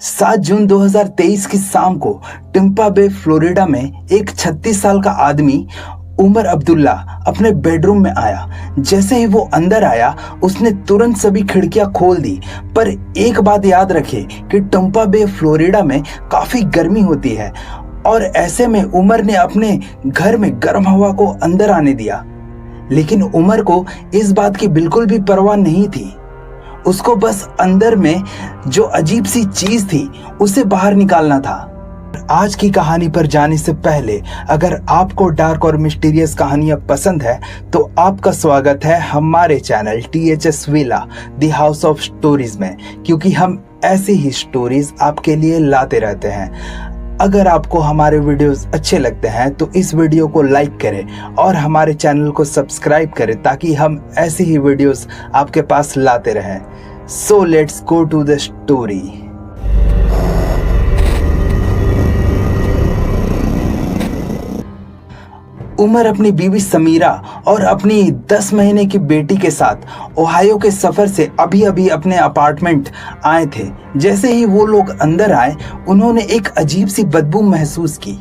7 जून 2023 की शाम को टिम्पा बे फ्लोरिडा में एक 36 साल का आदमी उमर अब्दुल्ला अपने बेडरूम में आया। जैसे ही वो अंदर आया उसने तुरंत सभी खिड़कियां खोल दी। पर एक बात याद रखे कि टिम्पा बे फ्लोरिडा में काफी गर्मी होती है और ऐसे में उमर ने अपने घर में गर्म हवा को अंदर आने दिया। लेकिन उमर को इस बात की बिल्कुल भी परवाह नहीं थी। उसको बस अंदर में जो अजीब सी चीज थी उसे बाहर निकालना था। आज की कहानी पर जाने से पहले अगर आपको डार्क और मिस्टीरियस कहानियां पसंद है तो आपका स्वागत है हमारे channel THS villa the house of stories में, क्योंकि हम ऐसी ही स्टोरीज आपके लिए लाते रहते हैं। अगर आपको हमारे वीडियोस अच्छे लगते हैं तो इस वीडियो को लाइक करें और हमारे चैनल को सब्सक्राइब करें ताकि हम ऐसी ही वीडियोस आपके पास लाते रहें। So let's go to the story. Umar अपनी बीवी समीरा और अपनी 10 महीने की बेटी के साथ ओहायो के सफर से अभी अभी अपने अपार्टमेंट आए थे। जैसे ही वो लोग अंदर आए उन्होंने एक अजीब सी बदबू महसूस की।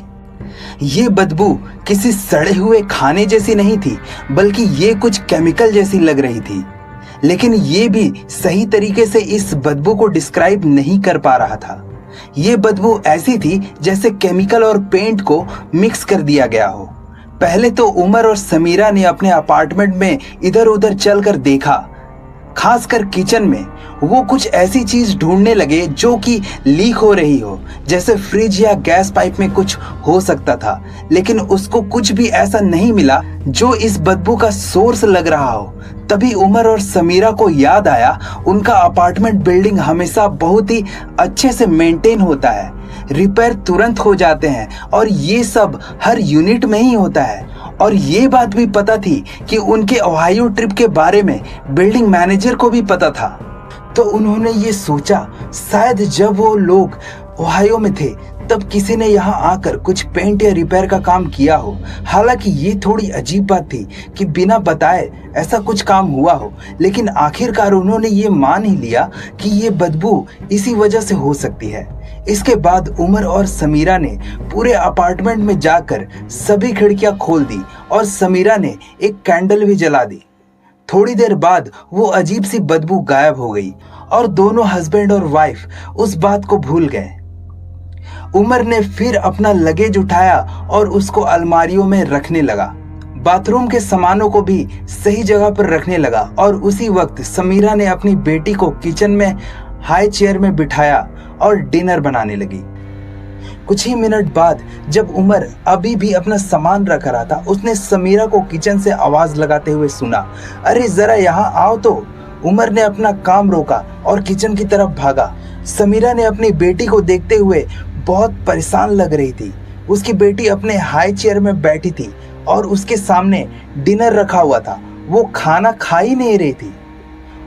ये बदबू किसी सड़े हुए खाने जैसी नहीं थी, बल्कि ये कुछ केमिकल जैसी लग रही थी। लेकिन ये भी सही तरीके से इस बदबू को डिस्क्राइब नहीं कर पा रहा था। ये बदबू ऐसी थी जैसे केमिकल और पेंट को मिक्स कर दिया गया हो। पहले तो उमर और समीरा ने अपने अपार्टमेंट में इधर उधर चलकर देखा, खासकर किचन में। वो कुछ ऐसी चीज ढूंढने लगे जो कि लीक हो रही हो, जैसे फ्रिज या गैस पाइप में कुछ हो सकता था। लेकिन उसको कुछ भी ऐसा नहीं मिला जो इस बदबू का सोर्स लग रहा हो। तभी उमर और समीरा को याद आया उनका अपार्टमेंट बिल्डिंग हमेशा बहुत ही अच्छे से मेंटेन होता है, रिपेयर तुरंत हो जाते हैं और ये सब हर यूनिट में ही होता है। और ये बात भी पता थी कि उनके ओहायो ट्रिप के बारे में बिल्डिंग मैनेजर को भी पता था। तो उन्होंने ये सोचा शायद जब वो लोग ओहायो में थे तब किसी ने यहाँ आकर कुछ पेंट या रिपेयर का काम किया हो। हालांकि ये थोड़ी अजीब बात थी कि बिना बताए ऐसा कुछ काम हुआ हो, लेकिन आखिरकार उन्होंने ये मान ही लिया कि ये बदबू इसी वजह से हो सकती है। इसके बाद उमर और समीरा ने पूरे अपार्टमेंट में जाकर सभी खिड़कियां खोल दी और समीरा ने एक कैंडल भी जला दी। थोड़ी देर बाद वो अजीब सी बदबू गायब हो गई और दोनों हस्बैंड और वाइफ उस बात को भूल गए। उमर ने फिर अपना लगेज उठाया और उसको अलमारियों में रखने लगा। बाथरूम के सामानों को भी सही जगह पर रखने लगा और उसी वक्त समीरा ने अपनी बेटी को किचन में हाई चेयर में बिठाया और डिनर बनाने लगी। कुछ ही मिनट बाद जब उमर अभी भी अपना सामान रख रहा था, उसने समीरा को किचन से आवाज लगाते हुए सुना, अरे जरा यहाँ आओ तो। उमर ने अपना काम रोका और किचन की तरफ भागा। समीरा ने अपनी बेटी को देखते हुए बहुत परेशान लग रही थी। उसकी बेटी अपने हाई चेयर में बैठी थी और उसके सामने डिनर रखा हुआ था। वो खाना खा ही नहीं रही थी।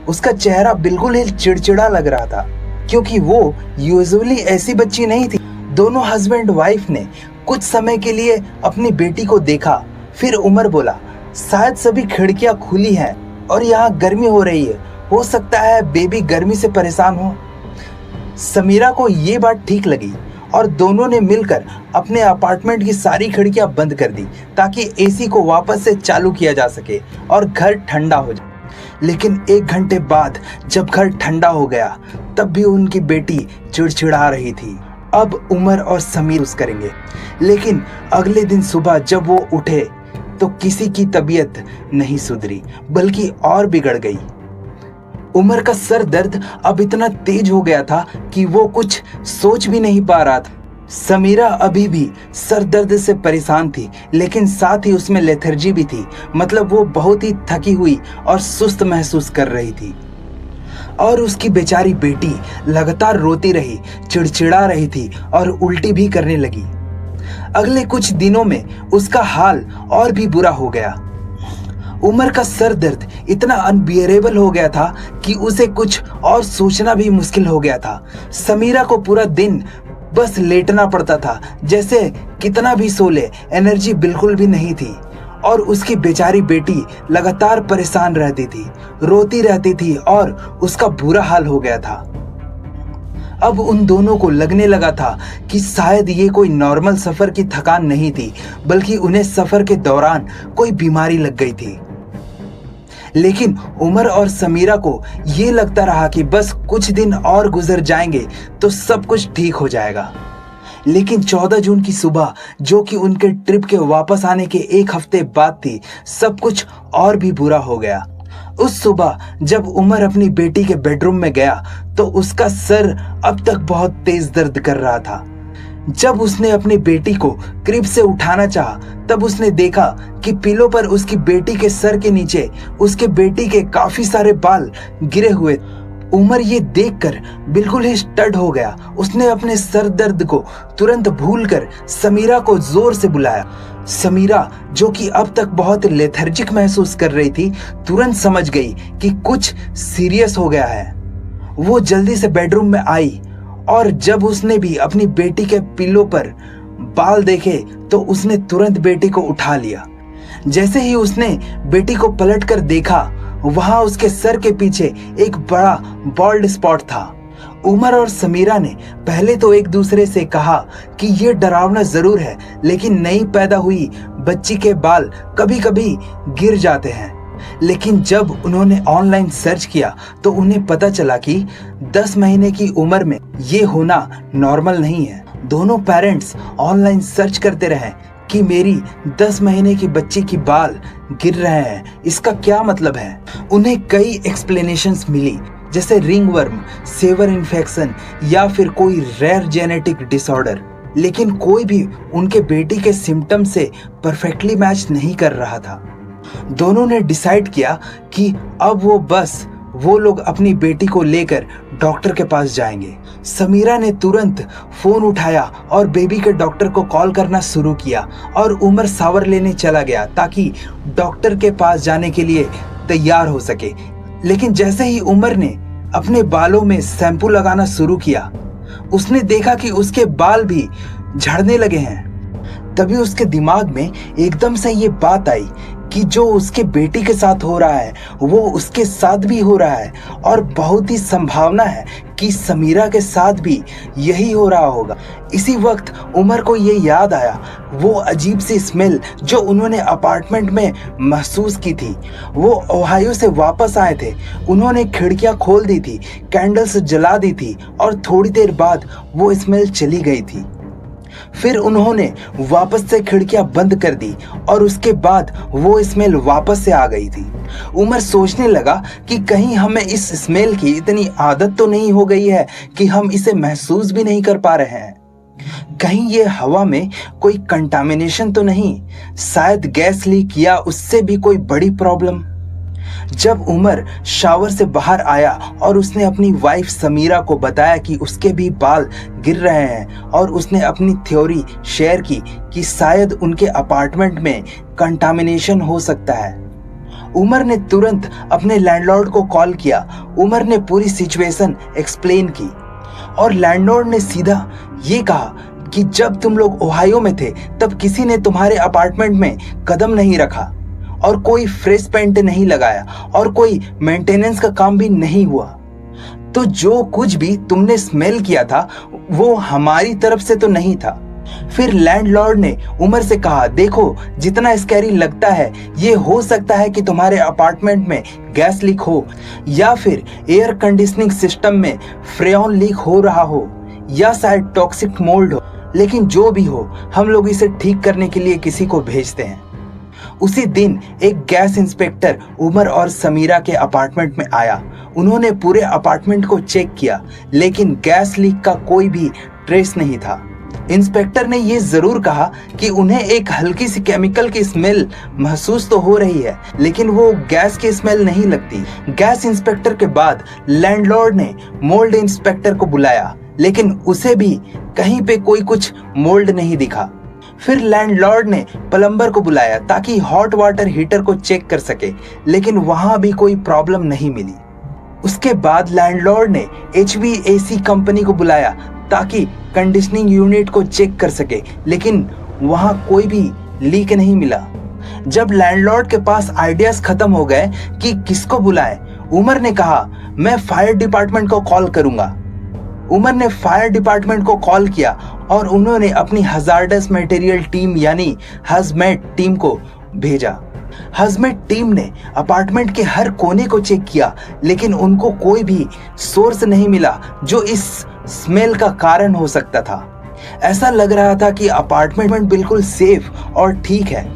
उसका चेहरा बिल्कुल ही चिड़चिड़ा लग रहा था, क्योंकि वो यूजुअली ऐसी बच्ची नहीं थी। दोनों हस्बैंड वाइफ ने कुछ समय के लिए अपनी बेटी को देखा। फिर उमर बोला, शायद सभी खिड़कियां खुली हैं और यहाँ गर्मी हो रही है, हो सकता है बेबी गर्मी से परेशान हो। समीरा को ये बात ठीक लगी और दोनों ने मिलकर अपने अपार्टमेंट की सारी खिड़कियां बंद कर दी ताकि AC को वापस से चालू किया जा सके और घर ठंडा हो जाए। लेकिन 1 घंटे बाद जब घर ठंडा हो गया तब भी उनकी बेटी चिड़चिड़ा रही थी। अब उमर और समीर उस करेंगे। लेकिन अगले दिन सुबह जब वो उठे तो किसी की तबीयत नहीं सुधरी, बल्कि और बिगड़ गई। उमर का सर दर्द अब इतना तेज हो गया था कि वो कुछ सोच भी नहीं पा रहा था। समीरा अभी भी सर दर्द से परेशान थी, लेकिन साथ ही उसमें लेथर्जी भी थी। मतलब वो बहुत ही थकी हुई और सुस्त महसूस कर रही थी। और उसकी बेचारी बेटी लगातार रोती रही, चिड़चिड़ा रही थी और उल्टी भी करने लगी। अगले कुछ दिनों में उसका हाल और भी बुरा हो गया। उमर का सर दर्द इतना अनबियरेबल हो गया था कि उसे कुछ और सोचना भी मुश्किल हो गया था। समीरा को पूरा दिन बस लेटना पड़ता था, जैसे कितना भी सो ले एनर्जी बिल्कुल भी नहीं थी। और उसकी बेचारी बेटी लगातार परेशान रहती थी, रोती रहती थी और उसका बुरा हाल हो गया था। अब उन दोनों को लगने लगा था कि शायद ये कोई नॉर्मल सफर की थकान नहीं थी, बल्कि उन्हें सफर के दौरान कोई बीमारी लग गई थी। लेकिन उमर और समीरा को ये लगता रहा कि बस कुछ दिन और गुजर जाएंगे तो सब कुछ ठीक हो जाएगा। लेकिन 14 जून की सुबह, जो कि उनके ट्रिप के वापस आने के एक हफ्ते बाद थी, सब कुछ और भी बुरा हो गया। उस सुबह जब उमर अपनी बेटी के बेडरूम में गया तो उसका सर अब तक बहुत तेज दर्द कर रहा था। जब उसने अपनी बेटी को क्रिब से उठाना चाहा, तब उसने देखा कि पिलो पर उसकी बेटी के सर के नीचे उसके बेटी के काफी सारे बाल गिरे हुए। उमर ये देखकर बिल्कुल ही स्टड हो गया। उसने अपने सर दर्द को तुरंत भूलकर समीरा को जोर से बुलाया। समीरा, जो कि अब तक बहुत लेथर्जिक महसूस कर रही थी, तुरंत समझ गई कि कुछ सीरियस हो गया है। वो जल्दी से बेडरूम में आई और जब उसने भी अपनी बेटी के पिलो पर बाल देखे तो उसने तुरंत बेटी को उठा लिया। जैसे ही उसने बेटी को पलटकर देखा, वहां उसके सर के पीछे एक बड़ा बॉल्ड स्पॉट था। उमर और समीरा ने पहले तो एक दूसरे से कहा कि ये डरावना जरूर है, लेकिन नई पैदा हुई बच्ची के बाल कभी कभी गिर जाते हैं। लेकिन जब उन्होंने ऑनलाइन सर्च किया तो उन्हें पता चला कि 10 महीने की उम्र में ये होना नॉर्मल नहीं है। दोनों पेरेंट्स ऑनलाइन सर्च करते रहे कि मेरी 10 महीने की बच्ची की बाल गिर रहे हैं, इसका क्या मतलब है। उन्हें कई एक्सप्लेनेशंस मिली, जैसे रिंगवर्म, सेवर इन्फेक्शन या फिर कोई रेयर जेनेटिक डिसऑर्डर, लेकिन कोई भी उनके बेटी के सिम्टम से परफेक्टली मैच नहीं कर रहा था। दोनों ने डिसाइड किया कि अब वो लोग अपनी बेटी को लेकर डॉक्टर के पास जाएंगे। समीरा ने तुरंत फोन उठाया और बेबी के डॉक्टर को कॉल करना शुरू किया और उमर शावर लेने चला गया ताकि डॉक्टर के पास जाने के लिए तैयार हो सके। लेकिन जैसे ही उमर ने अपने बालों में शैम्पू लगाना शुरू किया, उसने देखा कि उसके बाल भी झड़ने लगे हैं। तभी उसके दिमाग में एकदम से ये बात आई कि जो उसके बेटी के साथ हो रहा है वो उसके साथ भी हो रहा है और बहुत ही संभावना है कि समीरा के साथ भी यही हो रहा होगा। इसी वक्त उमर को ये याद आया वो अजीब सी स्मेल जो उन्होंने अपार्टमेंट में महसूस की थी। वो ओहायो से वापस आए थे, उन्होंने खिड़कियां खोल दी थी, कैंडल्स जला दी थी और थोड़ी देर बाद वो स्मेल चली गई थी। फिर उन्होंने वापस से खिड़कियां बंद कर दी और उसके बाद वो स्मेल वापस से आ गई थी। उमर सोचने लगा कि कहीं हमें इस स्मेल की इतनी आदत तो नहीं हो गई है कि हम इसे महसूस भी नहीं कर पा रहे हैं। कहीं ये हवा में कोई कंटामिनेशन तो नहीं, शायद गैस लीक या उससे भी कोई बड़ी प्रॉब्लम। जब उमर शावर से बाहर आया और उसने अपनी वाइफ समीरा को बताया कि उसके भी बाल गिर रहे हैं और उसने अपनी थ्योरी शेयर की कि शायद उनके अपार्टमेंट में कंटामिनेशन हो सकता है, उमर ने तुरंत अपने लैंडलॉर्ड को कॉल किया। उमर ने पूरी सिचुएशन एक्सप्लेन की और लैंडलॉर्ड ने सीधा ये कहा कि जब तुम लोग ओहायो में थे तब किसी ने तुम्हारे अपार्टमेंट में कदम नहीं रखा और कोई फ्रेश पेंट नहीं लगाया और कोई मेंटेनेंस का काम भी नहीं हुआ, तो जो कुछ भी तुमने स्मेल किया था वो हमारी तरफ से तो नहीं था। फिर लैंडलॉर्ड ने उमर से कहा, देखो जितना स्कैरी लगता है ये हो सकता है कि तुम्हारे अपार्टमेंट में गैस लीक हो या फिर एयर कंडीशनिंग सिस्टम में फ्रेऑन लीक हो रहा हो या शायद टॉक्सिक मोल्ड हो, लेकिन जो भी हो हम लोग इसे ठीक करने के लिए किसी को भेजते हैं। उसी दिन एक गैस इंस्पेक्टर उमर और समीरा के अपार्टमेंट में आया। उन्होंने पूरे अपार्टमेंट को चेक किया, लेकिन गैस लीक का कोई भी ट्रेस नहीं था। इंस्पेक्टर ने ये जरूर कहा कि उन्हें एक हल्की सी केमिकल की स्मेल महसूस तो हो रही है, लेकिन वो गैस की स्मेल नहीं लगती। गैस इंस्पेक्टर के बाद लैंडलॉर्ड ने मोल्ड इंस्पेक्टर को बुलाया, लेकिन उसे भी कहीं पे कोई कुछ मोल्ड नहीं दिखा। फिर लैंडलॉर्ड ने प्लम्बर को बुलाया ताकि हॉट वाटर हीटर को चेक कर सके, लेकिन वहां भी कोई प्रॉब्लम नहीं मिली। उसके बाद लैंडलॉर्ड ने HVAC कंपनी को बुलाया ताकि कंडीशनिंग यूनिट को चेक कर सके, लेकिन वहां कोई भी लीक नहीं मिला। जब लैंडलॉर्ड के पास आइडियाज खत्म हो गए कि किसको बुलाएं, उमर ने कहा, मैं फायर डिपार्टमेंट को कॉल करूंगा। उमर ने फायर डिपार्टमेंट को कॉल किया और उन्होंने अपनी हजार्डस मटेरियल टीम यानी हजमेट टीम को भेजा। हजमेट टीम ने अपार्टमेंट के हर कोने को चेक किया, लेकिन उनको कोई भी सोर्स नहीं मिला जो इस स्मेल का कारण हो सकता था। ऐसा लग रहा था कि अपार्टमेंट बिल्कुल सेफ और ठीक है।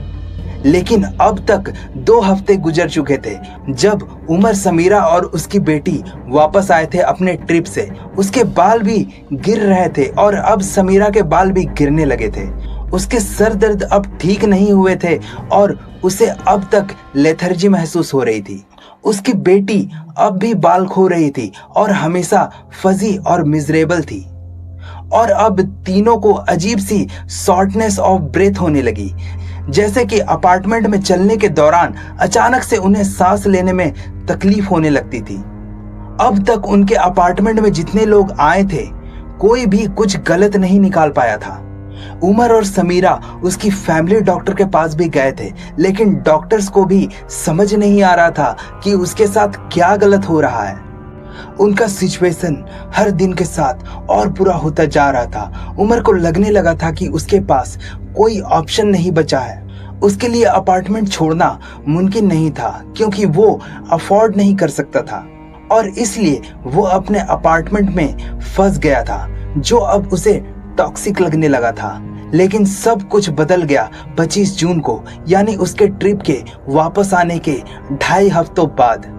लेकिन अब तक 2 हफ्ते गुजर चुके थे जब उमर समीरा और उसकी बेटी वापस आए थे अपने ट्रिप से। उसके बाल भी गिर रहे थे और अब समीरा के बाल भी गिरने लगे थे। उसके सर दर्द अब ठीक नहीं हुए थे और उसे अब तक लेथर्जी महसूस हो रही थी। उसकी बेटी अब भी बाल खो रही थी और हमेशा फजी और मिजरेबल थी। और अब तीनों को अजीब सी शॉर्टनेस ऑफ ब्रेथ होने लगी, जैसे कि अपार्टमेंट में चलने के दौरान अचानक से उन्हें सांस लेने में तकलीफ होने लगती थी। अब तक उनके अपार्टमेंट में जितने लोग आए थे, कोई भी कुछ गलत नहीं निकाल पाया था। उमर और समीरा उसकी फैमिली डॉक्टर के पास भी गए थे, लेकिन डॉक्टर्स को भी समझ नहीं आ रहा था कि उसके साथ क्या गलत हो रहा है। उनका सिचुएशन हर दिन के साथ और बुरा होता जा रहा था। उमर को लगने लगा था कि उसके पास कोई ऑप्शन नहीं बचा है। उसके लिए अपार्टमेंट छोड़ना मुमकिन नहीं था, क्योंकि वो अफोर्ड नहीं कर सकता था और इसलिए वो अपने अपार्टमेंट में फंस गया था, जो अब उसे टॉक्सिक लगने लगा था। लेकिन सब कुछ बदल गया 25 जून को, यानी उसके ट्रिप के वापस आने के 2.5 हफ्तों बाद।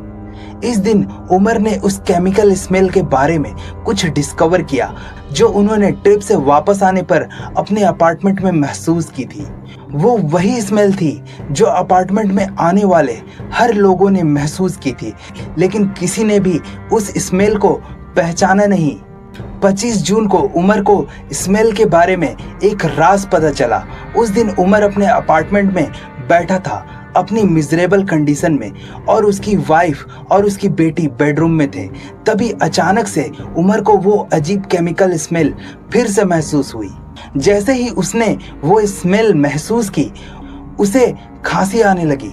इस दिन उमर ने उस केमिकल स्मेल के बारे में कुछ डिस्कवर किया जो उन्होंने ट्रिप से वापस आने पर अपने अपार्टमेंट में महसूस की थी। वो वही स्मेल थी जो अपार्टमेंट में आने वाले हर लोगों ने महसूस की थी, लेकिन किसी ने भी उस स्मेल को पहचाना नहीं। 25 जून को उमर को स्मेल के बारे में एक राज पता चला। उस दिन उमर अपने अपार्टमेंट में बैठा था अपनी मिजरेबल कंडीशन में, और उसकी वाइफ और उसकी बेटी बेडरूम में थे। तभी अचानक से उमर को वो अजीब केमिकल स्मेल फिर से महसूस हुई। जैसे ही उसने वो स्मेल महसूस की, उसे खांसी आने लगी।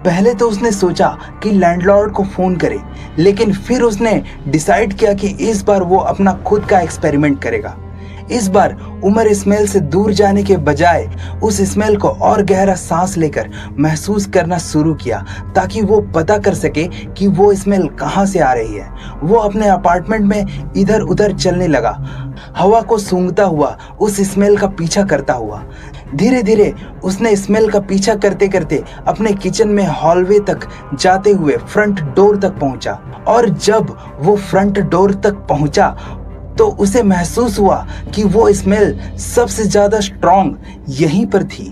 पहले तो उसने सोचा कि लैंडलॉर्ड को फोन करे, लेकिन फिर उसने डिसाइड किया कि इस बार वो अपना खुद का एक्सपेरिमेंट करेगा। इस बार उमर स्मेल से दूर जाने के बजाय उस स्मेल को और गहरा सांस लेकर महसूस करना शुरू किया, ताकि वो पता कर सके कि वो स्मेल कहाँ से आ रही है। वो अपने अपार्टमेंट में इधर उधर चलने लगा, हवा को सूंघता हुआ उस स्मेल का पीछा करता हुआ। धीरे धीरे उसने स्मेल का पीछा करते करते अपने किचन में हॉलवे तक जाते हुए फ्रंट डोर तक पहुंचा। और जब वो फ्रंट डोर तक पहुंचा तो उसे महसूस हुआ कि वो स्मेल सबसे ज्यादा स्ट्रॉन्ग यहीं पर थी।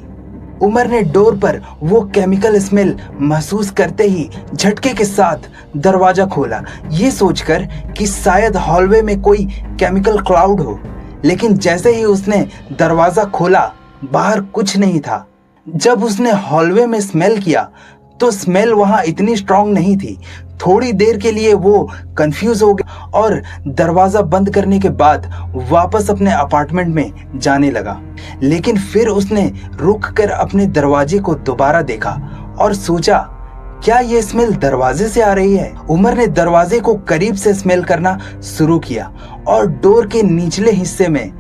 उमर ने डोर पर वो केमिकल स्मेल महसूस करते ही झटके के साथ दरवाजा खोला, ये सोचकर कि शायद हॉलवे में कोई केमिकल क्लाउड हो। लेकिन जैसे ही उसने दरवाजा खोला, बाहर कुछ नहीं था। जब उसने हॉलवे में स्मेल किया तो स्मेल वहां इतनी स्ट्रॉन्ग नहीं थी। थोड़ी देर के लिए वो कंफ्यूज हो गया और दरवाजा बंद करने के बाद वापस अपने अपार्टमेंट में जाने लगा। लेकिन फिर उसने रुक कर अपने दरवाजे को दोबारा देखा और सोचा, क्या ये स्मेल दरवाजे से आ रही है? उमर ने दरवाजे को करीब से स्मेल करना शुरू किया और डोर के निचले हिस्से में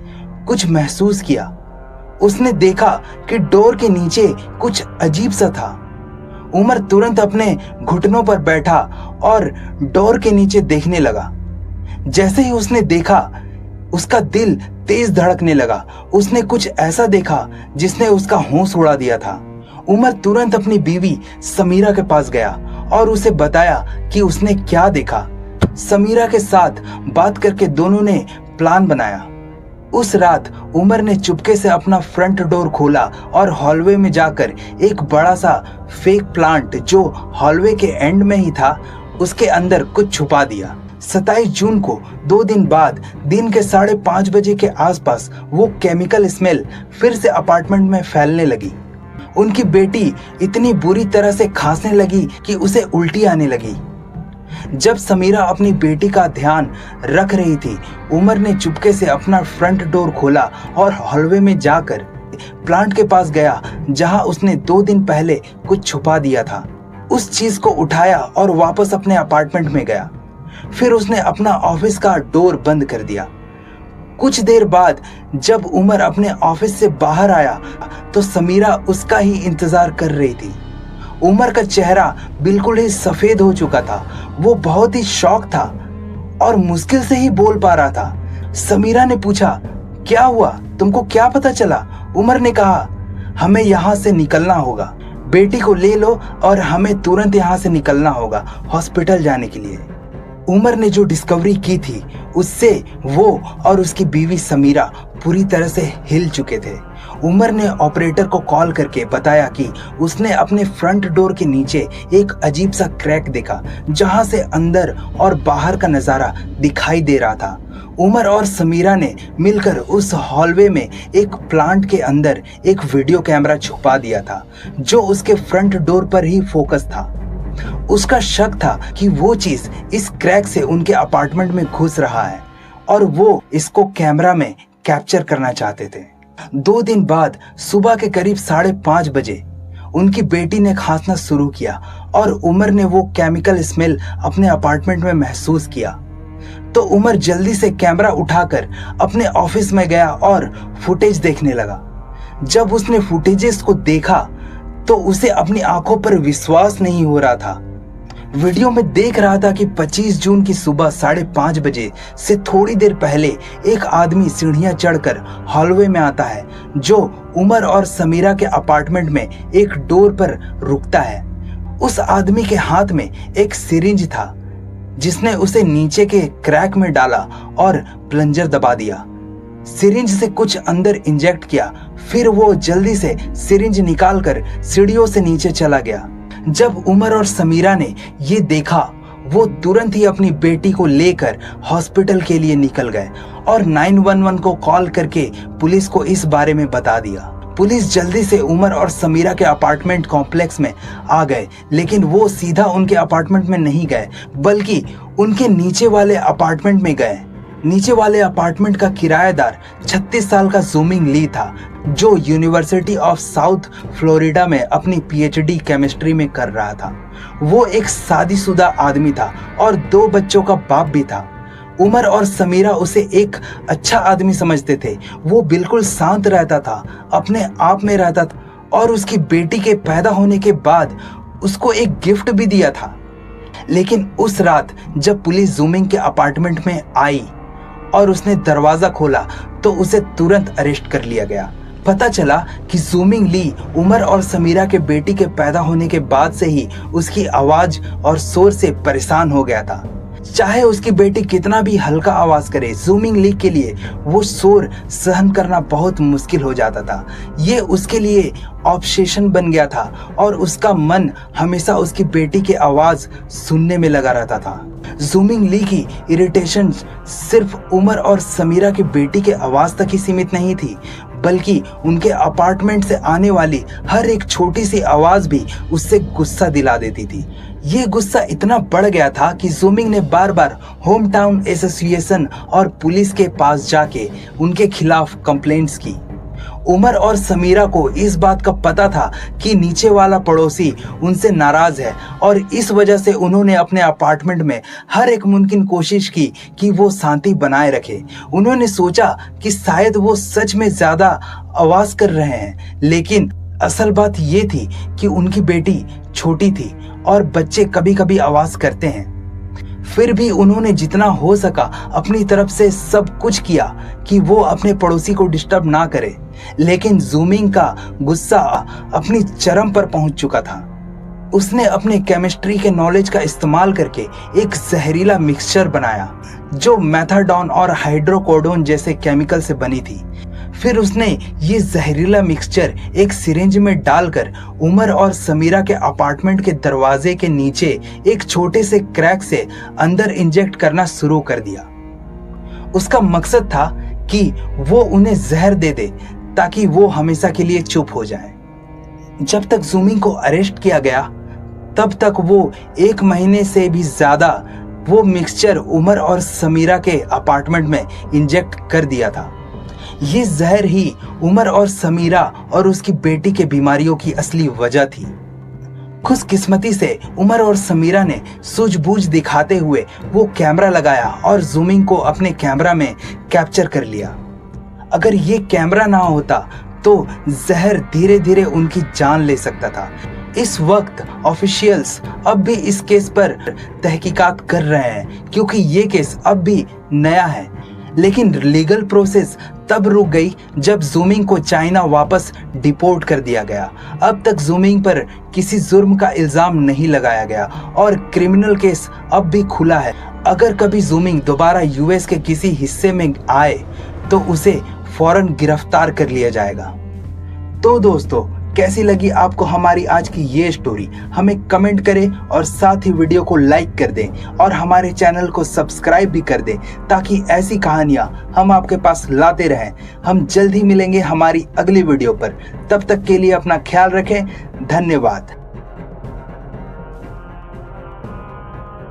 कुछ महसूस किया। उसने देखा कि डोर के नीचे कुछ अजीब सा था। उमर तुरंत अपने घुटनों पर बैठा और डोर के नीचे देखने लगा। जैसे ही उसने देखा, उसका दिल तेज धड़कने लगा। उसने कुछ ऐसा देखा जिसने उसका होश उड़ा दिया था। उमर तुरंत अपनी बीवी समीरा के पास गया और उसे बताया कि उसने क्या देखा। समीरा के साथ बात करके दोनों ने प्लान बनाया। उस रात उमर ने चुपके से अपना फ्रंट डोर खोला और हॉलवे में जाकर एक बड़ा सा फेक प्लांट जो हॉलवे के एंड में ही था, उसके अंदर कुछ छुपा दिया। 27 जून को 2 दिन बाद दिन के 5:30 बजे के आसपास वो केमिकल स्मेल फिर से अपार्टमेंट में फैलने लगी। उनकी बेटी इतनी बुरी तरह से खांसने लगी कि उसे उल्टी आने लगी। जब समीरा अपनी बेटी का ध्यान रख रही थी, उमर ने चुपके से अपना फ्रंट डोर खोला और हॉलवे में जाकर प्लांट के पास गया जहां उसने 2 दिन पहले कुछ छुपा दिया था। उस चीज को उठाया और वापस अपने अपार्टमेंट में गया। फिर उसने अपना ऑफिस का डोर बंद कर दिया। कुछ देर बाद जब उमर अपने ऑफिस से बाहर आया तो समीरा उसका ही इंतजार कर रही थी। उमर का चेहरा बिल्कुल ही सफेद हो चुका था। वो बहुत ही शॉक था और मुश्किल से ही बोल पा रहा था। समीरा ने पूछा, क्या हुआ, तुमको क्या पता चला? उमर ने कहा, हमें यहाँ से निकलना होगा, बेटी को ले लो और हमें तुरंत यहाँ से निकलना होगा हॉस्पिटल जाने के लिए। उमर ने जो डिस्कवरी की थी उससे वो और उसकी बीवी समीरा पूरी तरह से हिल चुके थे। उमर ने ऑपरेटर को कॉल करके बताया कि उसने अपने फ्रंट डोर के नीचे एक अजीब सा क्रैक देखा जहां से अंदर और बाहर का नजारा दिखाई दे रहा था। उमर और समीरा ने मिलकर उस हॉलवे में एक प्लांट के अंदर एक वीडियो कैमरा छुपा दिया था जो उसके फ्रंट डोर पर ही फोकस था। उसका शक था कि वो चीज इस क्रैक से उनके अपार्टमेंट में घुस रहा है और वो इसको कैमरा में कैप्चर करना चाहते थे। 2 दिन बाद सुबह के करीब 5:30 बजे उनकी बेटी ने खांसना शुरू किया और उमर ने वो केमिकल स्मेल अपने अपार्टमेंट में महसूस किया। तो उमर जल्दी से कैमरा उठाकर अपने ऑफिस में गया और फुटेज देखने लगा। जब उसने फुटेजेस को देखा तो उसे अपनी आंखों पर विश्वास नहीं हो रहा था। वीडियो में देख रहा था कि 25 जून की सुबह 5:30 बजे से थोड़ी देर पहले एक आदमी सीढ़ियां चढ़कर हॉलवे में आता है जो उमर और समीरा के अपार्टमेंट में एक डोर पर रुकता है। उस आदमी के हाथ में एक सिरिंज था जिसने उसे नीचे के क्रैक में डाला और प्लंजर दबा दिया। सिरिंज से कुछ अंदर इंजेक्ट किया, फिर वो जल्दी से सिरिंज निकालकर सीढ़ियों से नीचे चला गया। जब उमर और समीरा ने ये देखा वो तुरंत ही अपनी बेटी को लेकर हॉस्पिटल के लिए निकल गए और 911 को कॉल करके पुलिस को इस बारे में बता दिया। पुलिस जल्दी से उमर और समीरा के अपार्टमेंट कॉम्प्लेक्स में आ गए, लेकिन वो सीधा उनके अपार्टमेंट में नहीं गए बल्कि उनके नीचे वाले अपार्टमेंट में गए। नीचे वाले अपार्टमेंट का किराएदार 36 साल का जूमिंग ली था जो यूनिवर्सिटी ऑफ साउथ फ्लोरिडा में अपनी पीएचडी केमिस्ट्री में कर रहा था। वो एक शादीशुदा आदमी था और 2 बच्चों का बाप भी था। उमर और समीरा उसे एक अच्छा आदमी समझते थे। वो बिल्कुल शांत रहता था, अपने आप में रहता था और उसकी बेटी के पैदा होने के बाद उसको एक गिफ्ट भी दिया था। लेकिन उस रात जब पुलिस जूमिंग के अपार्टमेंट में आई और उसने दरवाजा खोला तो उसे तुरंत अरेस्ट कर लिया गया। पता चला कि जूमिंग ली उमर और समीरा के बेटी के पैदा होने के बाद से ही उसकी आवाज और शोर से परेशान हो गया था। चाहे उसकी बेटी कितना भी हल्का आवाज करे, जूमिंग ली के लिए वो शोर सहन करना बहुत मुश्किल हो जाता था। ये उसके लिए ऑब्सेशन बन गया था और उसका मन हमेशा उसकी बेटी की आवाज सुनने में लगा रहता था। जूमिंग ली की इरिटेशन सिर्फ उमर और समीरा की बेटी के आवाज तक ही सीमित नहीं थी, बल्कि उनके अपार्टमेंट से आने वाली हर एक छोटी सी आवाज भी उससे गुस्सा दिला देती थी। ये गुस्सा इतना बढ़ गया था कि जूमिंग ने बार बार होम टाउन एसोसिएशन और पुलिस के पास जाके उनके खिलाफ कंप्लेंट्स की। उमर और समीरा को इस बात का पता था कि नीचे वाला पड़ोसी उनसे नाराज है और इस वजह से उन्होंने अपने अपार्टमेंट में हर एक मुमकिन कोशिश की कि वो शांति बनाए रखे। उन्होंने सोचा कि शायद वो सच में ज्यादा आवाज कर रहे हैं, लेकिन असल बात ये थी कि उनकी बेटी छोटी थी और बच्चे कभी कभी आवाज करते हैं। फिर भी उन्होंने जितना हो सका अपनी तरफ से सब कुछ किया कि वो अपने पड़ोसी को डिस्टर्ब ना करे, लेकिन जूमिंग का गुस्सा अपनी चरम पर पहुंच चुका था। उसने अपने केमिस्ट्री के नॉलेज का इस्तेमाल करके एक जहरीला मिक्सचर बनाया जो मेथाडोन और हाइड्रोकोडोन जैसे केमिकल से बनी थी। फिर उसने ये जहरीला मिक्सचर एक सिरिंज में डालकर उमर और समीरा के अपार्टमेंट के दरवाजे के नीचे एक छोटे से क्रैक से अंदर इंजेक्ट करना शुरू कर दिया। उसका मकसद था कि वो उन्हें जहर दे दे ताकि वो हमेशा के लिए चुप हो जाए। जब तक जूमिंग को अरेस्ट किया गया तब तक वो 1 महीने से भी ज्यादा वो मिक्सचर उमर और समीरा के अपार्टमेंट में इंजेक्ट कर दिया था। ये जहर ही उमर और समीरा और उसकी बेटी के बीमारियों की असली वजह थी। खुशकिस्मती से उमर और समीरा ने सूझबूझ दिखाते हुए वो कैमरा लगाया और जूमिंग को अपने कैमरा में कैप्चर कर लिया। अगर ये कैमरा ना होता तो जहर धीरे धीरे उनकी जान ले सकता था। इस वक्त ऑफिशियल्स अब भी इस केस पर तहकीकात कर रहे हैं क्योंकि ये केस अब भी नया है। लेकिन लीगल प्रोसेस तब रुक गई जब जूमिंग को चाइना वापस डिपोर्ट कर दिया गया। अब तक जूमिंग पर किसी जुर्म का इल्जाम नहीं लगाया गया और क्रिमिनल केस अब भी खुला है। अगर कभी जूमिंग दोबारा यूएस के किसी हिस्से में आए तो उसे फौरन गिरफ्तार कर लिया जाएगा। तो दोस्तों, कैसी लगी आपको हमारी आज की ये स्टोरी? हमें कमेंट करें और साथ ही वीडियो को लाइक कर दें और हमारे चैनल को सब्सक्राइब भी कर दें ताकि ऐसी कहानियां हम आपके पास लाते रहें। हम जल्द ही मिलेंगे हमारी अगली वीडियो पर। तब तक के लिए अपना ख्याल रखें। धन्यवाद।